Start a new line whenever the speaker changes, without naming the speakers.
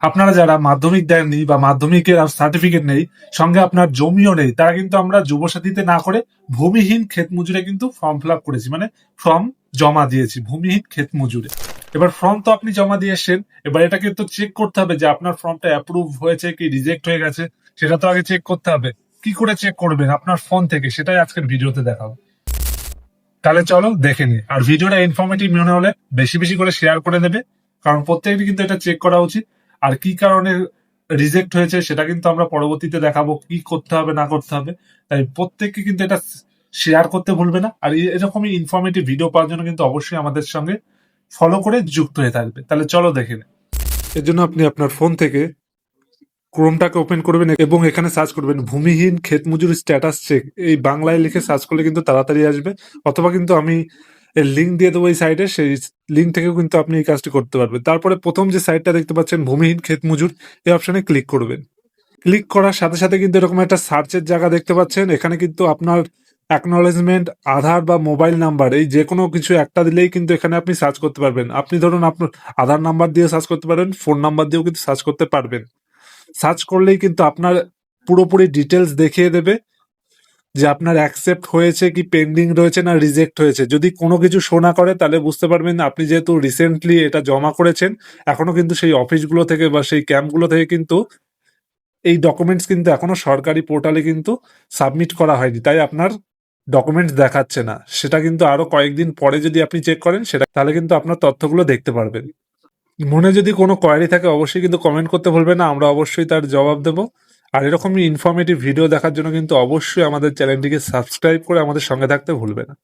আপনারা যারা মাধ্যমিক দেননি বা মাধ্যমিকের সার্টিফিকেট নেই, সঙ্গে আপনার জমিও নেই, তারা কিন্তু আমরা যুবসাথীতে না করে ভূমিহীন ক্ষেত মজুরে কিন্তু ফর্ম ফিল আপ করেছি, মানে ফর্ম জমা দিয়েছি ভূমিহীন ক্ষেত মজুরে। এবার ফর্ম তো আপনি জমা দিয়ে এসছেন, এবার এটাকে তো চেক করতে হবে যে আপনার ফর্মটা অ্যাপ্রুভ হয়েছে কি রিজেক্ট হয়ে গেছে, সেটা তো আগে চেক করতে হবে। কি করে চেক করবেন আপনার ফোন থেকে, সেটাই আজকের ভিডিওতে দেখাবো। তাহলে চলো দেখে নি। আর ভিডিওটা ইনফরমেটিভ মনে হলে বেশি বেশি করে শেয়ার করে দেবে, কারণ প্রত্যেকটি কিন্তু এটা চেক করা উচিত। আর কি কারণে রিজেক্ট হয়েছে সেটা কিন্তু আমরা পরবর্তীতে দেখাবো, কি করতে হবে না করতে হবে। তাই প্রত্যেককে কিন্তু এটা শেয়ার করতে ভুলবে না। আর এরকমই ইনফরমেটিভ ভিডিও পাওয়ার জন্য কিন্তু অবশ্যই আমাদের সঙ্গে ফলো করে যুক্ত হয়ে থাকবে। তাহলে চলো দেখে নি। এর জন্য আপনি আপনার ফোন থেকে ক্রোমটাকে ওপেন করবেন এবং এখানে সার্চ করবেন ভূমিহীন ক্ষেত মজুর স্ট্যাটাস চেক। এই বাংলায় লিখে সার্চ করলে কিন্তু তাড়াতাড়ি আসবে, অথবা কিন্তু আমি এর লিঙ্ক দিয়ে দেবো এই সাইটে, সেই লিঙ্ক থেকেও কিন্তু আপনি এই কাজটি করতে পারবেন। তারপরে প্রথম যে সাইটটা দেখতে পাচ্ছেন ভূমিহীন ক্ষেত মজুর, এই অপশনে ক্লিক করবেন। ক্লিক করার সাথে সাথে কিন্তু এরকম একটা সার্চের জায়গা দেখতে পাচ্ছেন। এখানে কিন্তু আপনার অ্যাকনলেজমেন্ট, আধার বা মোবাইল নাম্বার, এই যে কোনো কিছু একটা দিলেই কিন্তু এখানে আপনি সার্চ করতে পারবেন। আপনি ধরুন আপনার আধার নাম্বার দিয়ে সার্চ করতে পারবেন, ফোন নাম্বার দিয়েও কিন্তু সার্চ করতে পারবেন। সার্চ করলেই কিন্তু আপনার পুরোপুরি ডিটেলস দেখিয়ে দেবে যে আপনার অ্যাকসেপ্ট হয়েছে কি পেন্ডিং রয়েছে না রিজেক্ট হয়েছে। যদি কোনো কিছু শো না করে তাহলে বুঝতে পারবেন আপনি যেহেতু রিসেন্টলি এটা জমা করেছেন, এখনো কিন্তু সেই অফিসগুলো থেকে বা সেই ক্যাম্পগুলো থেকে কিন্তু এই ডকুমেন্টস কিন্তু এখনো সরকারি পোর্টালে কিন্তু সাবমিট করা হয়নি, তাই আপনার ডকুমেন্টস দেখাচ্ছে না। সেটা কিন্তু আরো কয়েকদিন পরে যদি আপনি চেক করেন সেটা, তাহলে কিন্তু আপনার তথ্যগুলো দেখতে পারবেন। মনে যদি কোনো কোয়ারি থাকে অবশ্যই কিন্তু কমেন্ট করতে ভুলবেন না, আমরা অবশ্যই তার জবাব দেবো। আর এরকমই ইনফরমেটিভ ভিডিও দেখার জন্য কিন্তু অবশ্যই আমাদের চ্যানেলটিকে সাবস্ক্রাইব করে আমাদের সঙ্গে থাকতে ভুলবেন না।